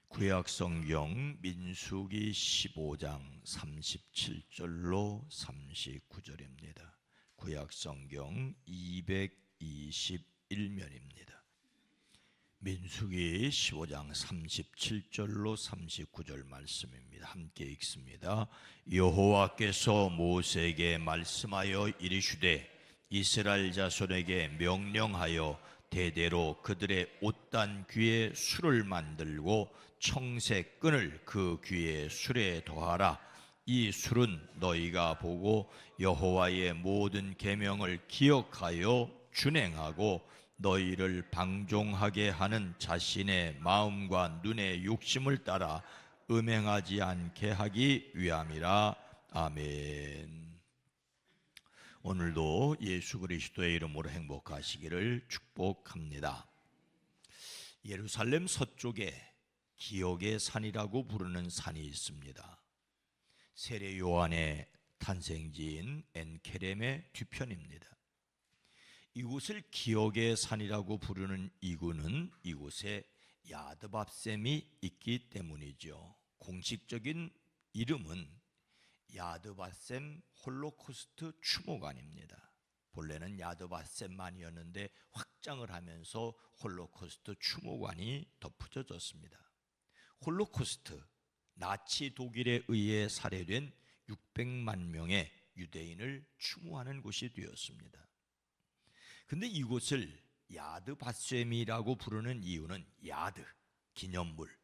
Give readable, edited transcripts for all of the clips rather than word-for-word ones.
구약성경 민수기 15장 37절로 39절입니다. 구약성경 221면입니다. 민수기 15장 37절로 39절 말씀입니다. 함께 읽습니다. 여호와께서 모세에게 말씀하여 이르시되 이스라엘 자손에게 명령하여 대대로 그들의 옷단 귀에 술을 만들고 청색 끈을 그 귀에 술에 더하라. 이 술은 너희가 보고 여호와의 모든 계명을 기억하여 준행하고 너희를 방종하게 하는 자신의 마음과 눈의 욕심을 따라 음행하지 않게 하기 위함이라. 아멘. 오늘도 예수 그리스도의 이름으로 행복하시기를 축복합니다. 예루살렘 서쪽에 기억의 산이라고 부르는 산이 있습니다. 세례 요한의 탄생지인 엔케렘의 뒤편입니다. 이곳을 기억의 산이라고 부르는 이유는 이곳에 야드밧셈이 있기 때문이죠. 공식적인 이름은 야드밧셈 홀로코스트 추모관입니다. 본래는 야드밧셈만이었는데 확장을 하면서 홀로코스트 추모관이 덧붙여졌습니다. 홀로코스트, 나치 독일에 의해 살해된 600만 명의 유대인을 추모하는 곳이 되었습니다. 근데 이곳을 야드밧셈이라고 부르는 이유는 야드, 기념물,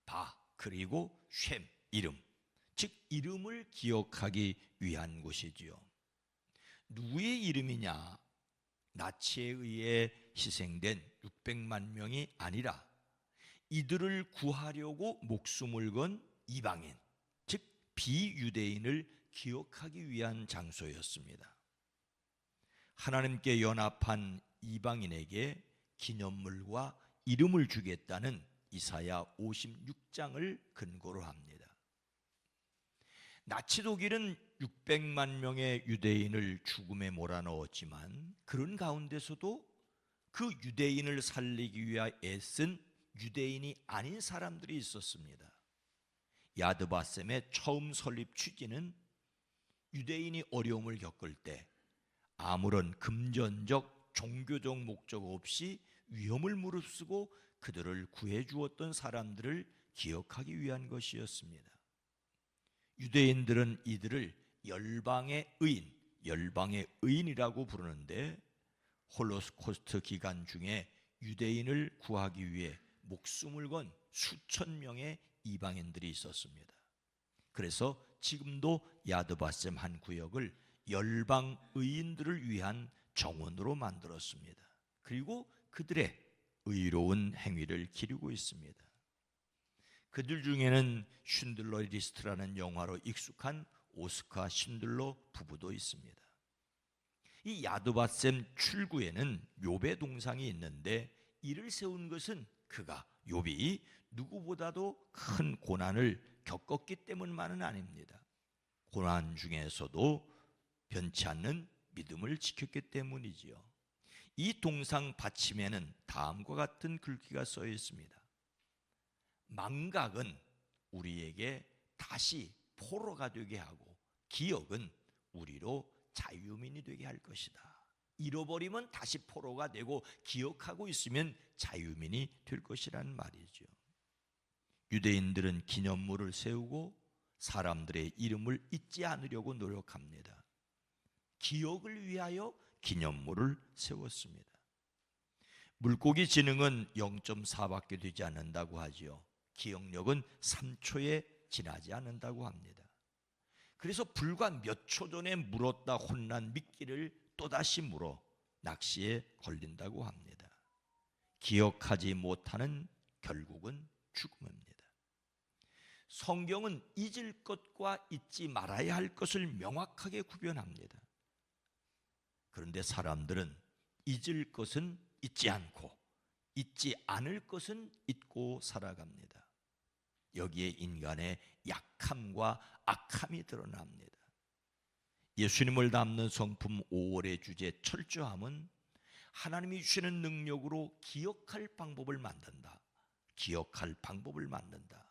바, 그리고 쉔, 이름, 즉 이름을 기억하기 위한 곳이지요. 누구의 이름이냐? 나치에 의해 희생된 600만 명이 아니라 이들을 구하려고 목숨을 건 이방인, 즉 비유대인을 기억하기 위한 장소였습니다. 하나님께 연합한 이방인에게 기념물과 이름을 주겠다는 이사야 56장을 근거로 합니다. 나치 독일은 600만 명의 유대인을 죽음에 몰아넣었지만 그런 가운데서도 그 유대인을 살리기 위해 애쓴 유대인이 아닌 사람들이 있었습니다. 야드밧셈의 처음 설립 취지는 유대인이 어려움을 겪을 때 아무런 금전적, 종교적 목적 없이 위험을 무릅쓰고 그들을 구해 주었던 사람들을 기억하기 위한 것이었습니다. 유대인들은 이들을 열방의 의인이라고 부르는데 홀로코스트 기간 중에 유대인을 구하기 위해 목숨을 건 수천 명의 이방인들이 있었습니다. 그래서 지금도 야드밧셈 한 구역을 열방 의인들을 위한 정원으로 만들었습니다. 그리고 그들의 의로운 행위를 기리고 있습니다. 그들 중에는 쉰들러 리스트라는 영화로 익숙한 오스카 쉰들러 부부도 있습니다. 이 야드밧셈 출구에는 욥의 동상이 있는데 이를 세운 것은 그가 욥이 누구보다도 큰 고난을 겪었기 때문만은 아닙니다. 고난 중에서도 변치 않는 믿음을 지켰기 때문이지요. 이 동상 받침에는 다음과 같은 글귀가 써 있습니다. 망각은 우리에게 다시 포로가 되게 하고 기억은 우리로 자유민이 되게 할 것이다. 잃어버리면 다시 포로가 되고 기억하고 있으면 자유민이 될 것이라는 말이죠. 유대인들은 기념물을 세우고 사람들의 이름을 잊지 않으려고 노력합니다. 기억을 위하여 기념물을 세웠습니다. 물고기 지능은 0.4밖에 되지 않는다고 하지요. 기억력은 3초에 지나지 않는다고 합니다. 그래서 불과 몇 초 전에 물었다 혼난 미끼를 또다시 물어 낚시에 걸린다고 합니다. 기억하지 못하는 결국은 죽음입니다. 성경은 잊을 것과 잊지 말아야 할 것을 명확하게 구별합니다. 그런데 사람들은 잊을 것은 잊지 않고 잊지 않을 것은 잊고 살아갑니다. 여기에 인간의 약함과 악함이 드러납니다. 예수님을 담는 성품 5월의 주제 철저함은 하나님이 주시는 능력으로 기억할 방법을 만든다. 기억할 방법을 만든다.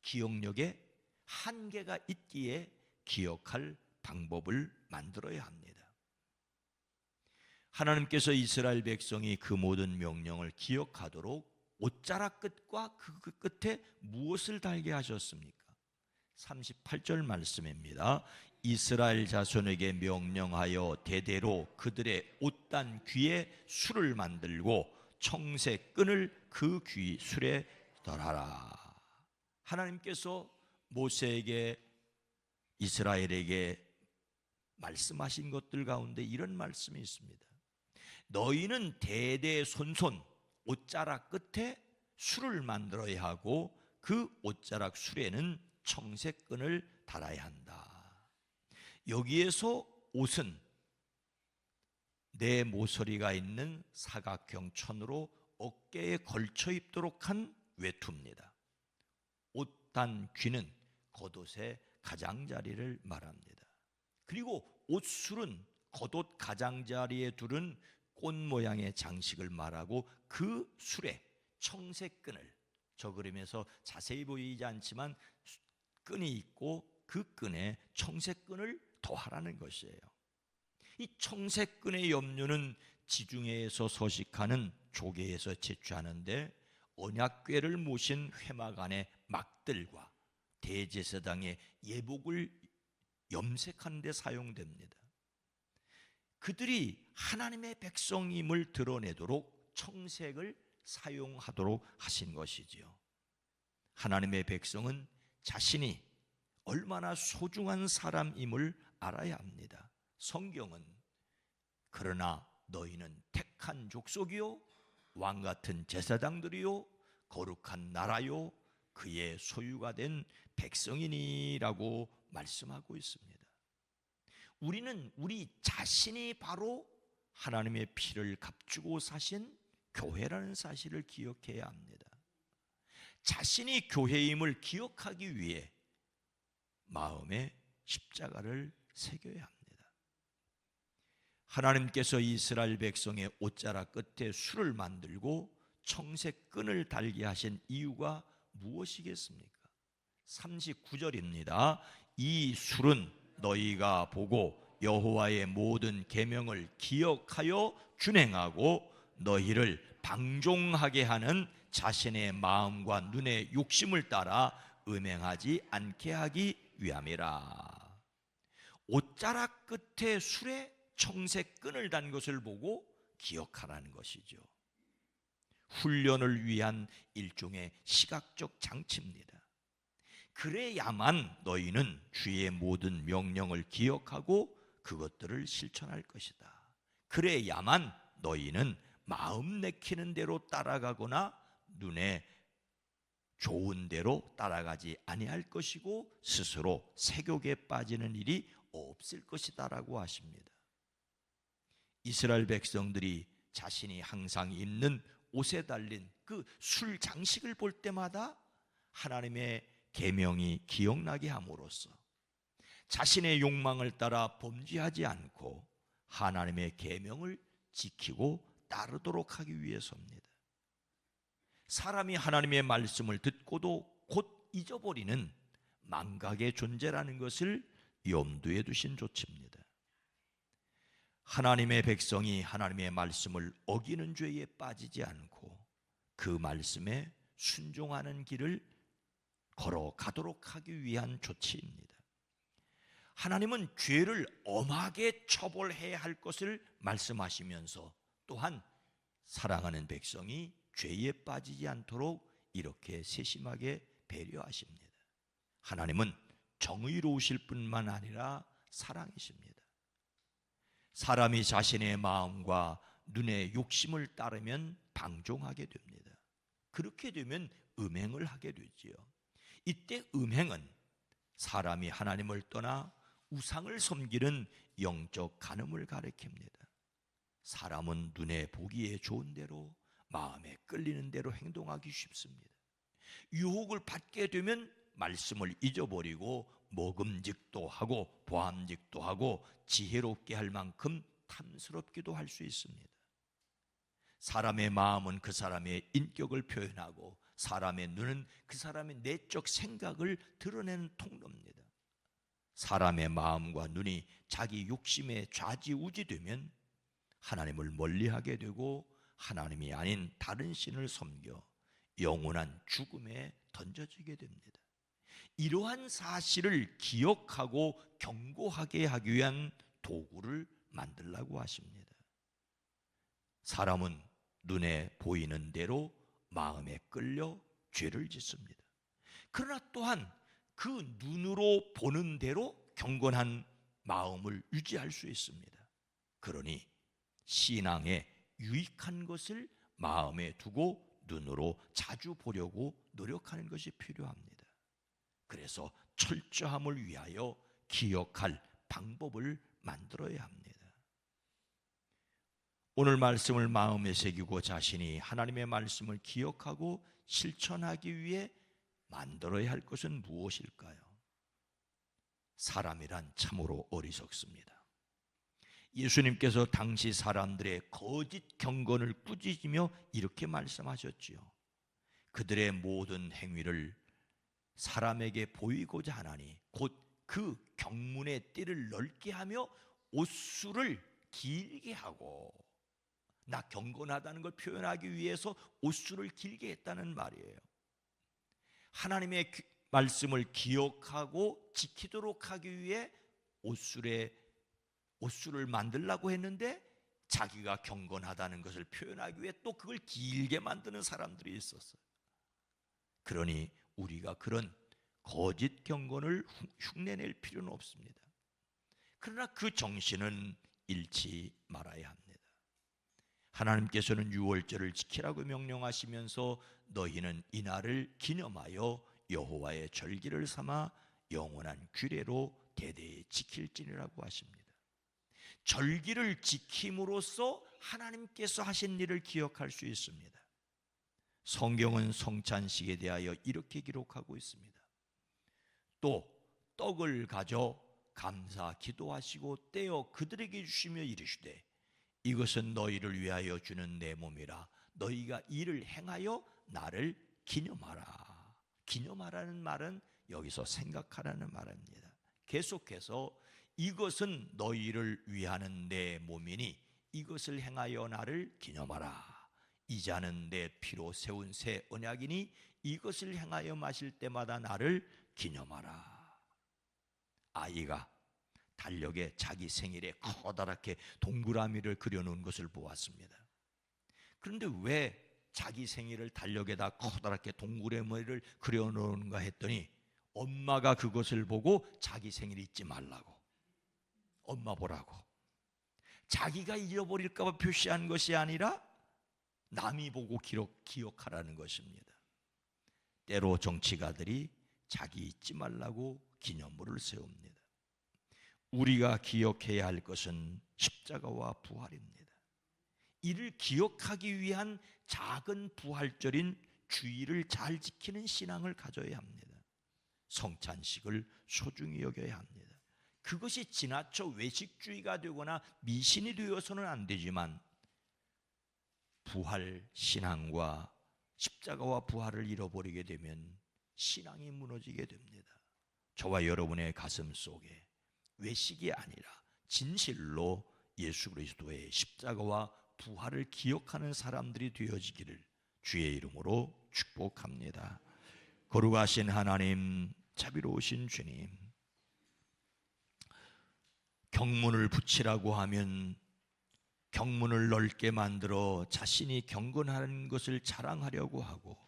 기억력에 한계가 있기에 기억할 방법을 만들어야 합니다. 하나님께서 이스라엘 백성이 그 모든 명령을 기억하도록 옷자락 끝과 그 끝에 무엇을 달게 하셨습니까? 38절 말씀입니다. 이스라엘 자손에게 명령하여 대대로 그들의 옷단 귀에 술을 만들고 청색 끈을 그 귀 술에 덜하라. 하나님께서 모세에게 이스라엘에게 말씀하신 것들 가운데 이런 말씀이 있습니다. 너희는 대대손손 옷자락 끝에 술을 만들어야 하고 그 옷자락 술에는 청색끈을 달아야 한다. 여기에서 옷은 내 모서리가 있는 사각형 천으로 어깨에 걸쳐 입도록 한 외투입니다. 옷단 귀는 겉옷의 가장자리를 말합니다. 그리고 옷술은 겉옷 가장자리에 두른 꽃 모양의 장식을 말하고 그 술에 청색끈을, 저 그림에서 자세히 보이지 않지만 끈이 있고 그 끈에 청색끈을 더하라는 것이에요. 이 청색끈의 염료는 지중해에서 서식하는 조개에서 채취하는데 언약궤를 모신 회막안의 막들과 대제사장의 예복을 염색하는 데 사용됩니다. 그들이 하나님의 백성임을 드러내도록 청색을 사용하도록 하신 것이지요. 하나님의 백성은 자신이 얼마나 소중한 사람임을 알아야 합니다. 성경은 그러나 너희는 택한 족속이요 왕같은 제사장들이요 거룩한 나라요 그의 소유가 된 백성이니라고 말씀하고 있습니다. 우리는 우리 자신이 바로 하나님의 피를 값주고 사신 교회라는 사실을 기억해야 합니다. 자신이 교회임을 기억하기 위해 마음에 십자가를 새겨야 합니다. 하나님께서 이스라엘 백성의 옷자락 끝에 술을 만들고 청색 끈을 달게 하신 이유가 무엇이겠습니까? 39절입니다. 이 술은 너희가 보고 여호와의 모든 계명을 기억하여 준행하고 너희를 방종하게 하는 자신의 마음과 눈의 욕심을 따라 음행하지 않게 하기 위함이라. 옷자락 끝에 술에 청색 끈을 단 것을 보고 기억하라는 것이죠. 훈련을 위한 일종의 시각적 장치입니다. 그래야만 너희는 주의 모든 명령을 기억하고 그것들을 실천할 것이다. 그래야만 너희는 마음 내키는 대로 따라가거나 눈에 좋은 대로 따라가지 아니할 것이고 스스로 색욕에 빠지는 일이 없을 것이다라고 하십니다. 이스라엘 백성들이 자신이 항상 입는 옷에 달린 그 술 장식을 볼 때마다 하나님의 계명이 기억나게 함으로써 자신의 욕망을 따라 범죄하지 않고 하나님의 계명을 지키고 따르도록 하기 위해서입니다. 사람이 하나님의 말씀을 듣고도 곧 잊어버리는 망각의 존재라는 것을 염두에 두신 조치입니다. 하나님의 백성이 하나님의 말씀을 어기는 죄에 빠지지 않고 그 말씀에 순종하는 길을 걸어가도록 하기 위한 조치입니다. 하나님은 죄를 엄하게 처벌해야 할 것을 말씀하시면서 또한 사랑하는 백성이 죄에 빠지지 않도록 이렇게 세심하게 배려하십니다. 하나님은 정의로우실 뿐만 아니라 사랑이십니다. 사람이 자신의 마음과 눈의 욕심을 따르면 방종하게 됩니다. 그렇게 되면 음행을 하게 되지요. 이때 음행은 사람이 하나님을 떠나 우상을 섬기는 영적 간음을 가리킵니다. 사람은 눈에 보기에 좋은 대로 마음에 끌리는 대로 행동하기 쉽습니다. 유혹을 받게 되면 말씀을 잊어버리고 먹음직도 하고 보암직도 하고 지혜롭게 할 만큼 탐스럽기도 할 수 있습니다. 사람의 마음은 그 사람의 인격을 표현하고 사람의 눈은 그 사람의 내적 생각을 드러내는 통로입니다. 사람의 마음과 눈이 자기 욕심에 좌지우지되면 하나님을 멀리하게 되고 하나님이 아닌 다른 신을 섬겨 영원한 죽음에 던져지게 됩니다. 이러한 사실을 기억하고 경고하게 하기 위한 도구를 만들라고 하십니다. 사람은 눈에 보이는 대로 마음에 끌려 죄를 짓습니다. 그러나 또한 그 눈으로 보는 대로 경건한 마음을 유지할 수 있습니다. 그러니 신앙에 유익한 것을 마음에 두고 눈으로 자주 보려고 노력하는 것이 필요합니다. 그래서 철저함을 위하여 기억할 방법을 만들어야 합니다. 오늘 말씀을 마음에 새기고 자신이 하나님의 말씀을 기억하고 실천하기 위해 만들어야 할 것은 무엇일까요? 사람이란 참으로 어리석습니다. 예수님께서 당시 사람들의 거짓 경건을 꾸짖으며 이렇게 말씀하셨지요. 그들의 모든 행위를 사람에게 보이고자 하나니 곧 그 경문의 띠를 넓게 하며 옷수를 길게 하고, 나 경건하다는 걸 표현하기 위해서 옷수를 길게 했다는 말이에요. 하나님의 말씀을 기억하고 지키도록 하기 위해 옷수를 만들려고 했는데 자기가 경건하다는 것을 표현하기 위해 또 그걸 길게 만드는 사람들이 있었어요. 그러니 우리가 그런 거짓 경건을 흉내낼 필요는 없습니다. 그러나 그 정신은 잃지 말아야 합니다. 하나님께서는 유월절을 지키라고 명령하시면서 너희는 이날을 기념하여 여호와의 절기를 삼아 영원한 규례로 대대에 지킬지니라고 하십니다. 절기를 지킴으로써 하나님께서 하신 일을 기억할 수 있습니다. 성경은 성찬식에 대하여 이렇게 기록하고 있습니다. 또 떡을 가져 감사 기도하시고 떼어 그들에게 주시며 이르시되 이것은 너희를 위하여 주는 내 몸이라 너희가 이를 행하여 나를 기념하라. 기념하라는 말은 여기서 생각하라는 말입니다. 계속해서 이것은 너희를 위하는 내 몸이니 이것을 행하여 나를 기념하라. 이 잔은 내 피로 세운 새 언약이니 이것을 행하여 마실 때마다 나를 기념하라. 아이가 달력에 자기 생일에 커다랗게 동그라미를 그려놓은 것을 보았습니다. 그런데 왜 자기 생일을 달력에다 커다랗게 동그라미를 그려놓은가 했더니 엄마가 그것을 보고 자기 생일 잊지 말라고, 엄마 보라고, 자기가 잃어버릴까 봐 표시한 것이 아니라 남이 보고 기억하라는 것입니다. 때로 정치가들이 자기 잊지 말라고 기념물을 세웁니다. 우리가 기억해야 할 것은 십자가와 부활입니다. 이를 기억하기 위한 작은 부활절인 주일을 잘 지키는 신앙을 가져야 합니다. 성찬식을 소중히 여겨야 합니다. 그것이 지나쳐 외식주의가 되거나 미신이 되어서는 안 되지만 부활 신앙과 십자가와 부활을 잃어버리게 되면 신앙이 무너지게 됩니다. 저와 여러분의 가슴 속에 외식이 아니라 진실로 예수 그리스도의 십자가와 부활을 기억하는 사람들이 되어지기를 주의 이름으로 축복합니다. 거룩하신 하나님, 자비로우신 주님, 경문을 붙이라고 하면 경문을 넓게 만들어 자신이 경건하는 것을 자랑하려고 하고,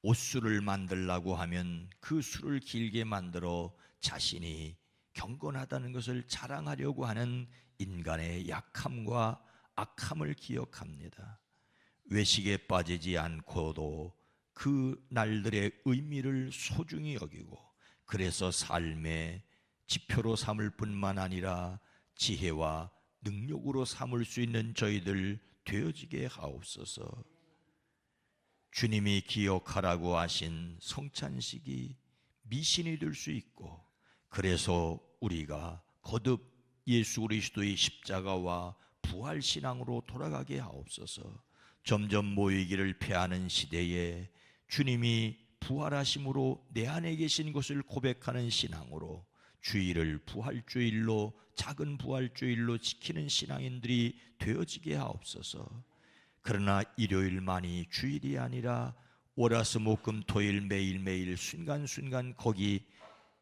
옷수를 만들라고 하면 그 수를 길게 만들어 자신이 경건하다는 것을 자랑하려고 하는 인간의 약함과 악함을 기억합니다. 외식에 빠지지 않고도 그 날들의 의미를 소중히 여기고, 그래서 삶의 지표로 삼을 뿐만 아니라 지혜와 능력으로 삼을 수 있는 저희들 되어지게 하옵소서. 주님이 기억하라고 하신 성찬식이 미신이 될 수 있고, 그래서 우리가 거듭 예수 그리스도의 십자가와 부활신앙으로 돌아가게 하옵소서. 점점 모이기를 패하는 시대에 주님이 부활하심으로 내 안에 계신 것을 고백하는 신앙으로 주일을 부활주일로, 작은 부활주일로 지키는 신앙인들이 되어지게 하옵소서. 그러나 일요일만이 주일이 아니라 월화수목금토일 매일매일 순간순간 거기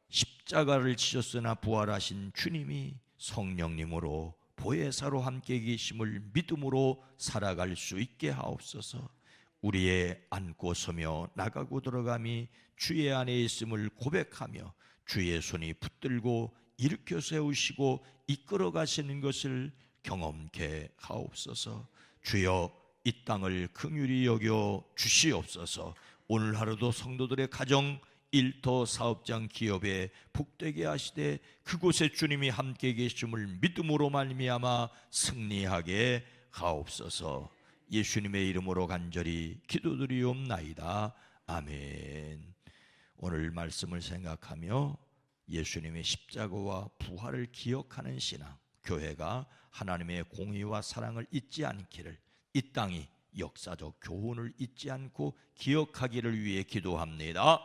십자가를 지셨으나 부활하신 주님이 성령님으로 보혜사로 함께 계심을 믿음으로 살아갈 수 있게 하옵소서. 우리의 앉고 서며 나가고 들어감이 주의 안에 있음을 고백하며 주의 손이 붙들고 일으켜 세우시고 이끌어 가시는 것을 경험케 하옵소서. 주여, 이 땅을 긍휼히 여겨 주시옵소서. 오늘 하루도 성도들의 가정, 일터, 사업장, 기업에 복되게 하시되 그곳에 주님이 함께 계심을 믿음으로 말미암아 승리하게 하옵소서. 예수님의 이름으로 간절히 기도드리옵나이다. 아멘. 오늘 말씀을 생각하며 예수님의 십자가와 부활을 기억하는 신앙, 교회가 하나님의 공의와 사랑을 잊지 않기를, 이 땅이 역사적 교훈을 잊지 않고 기억하기를 위해 기도합니다.